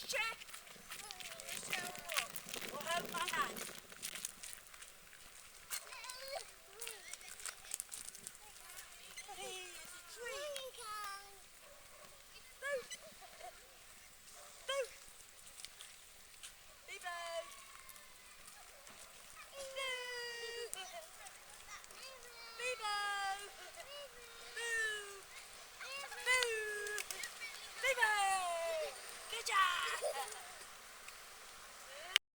this chair? This chair or what? Or hold my hand? Hey, it's a tree. Boo! Boo! Bebo! Bebo! Boo! Boo! Bebo! Good job!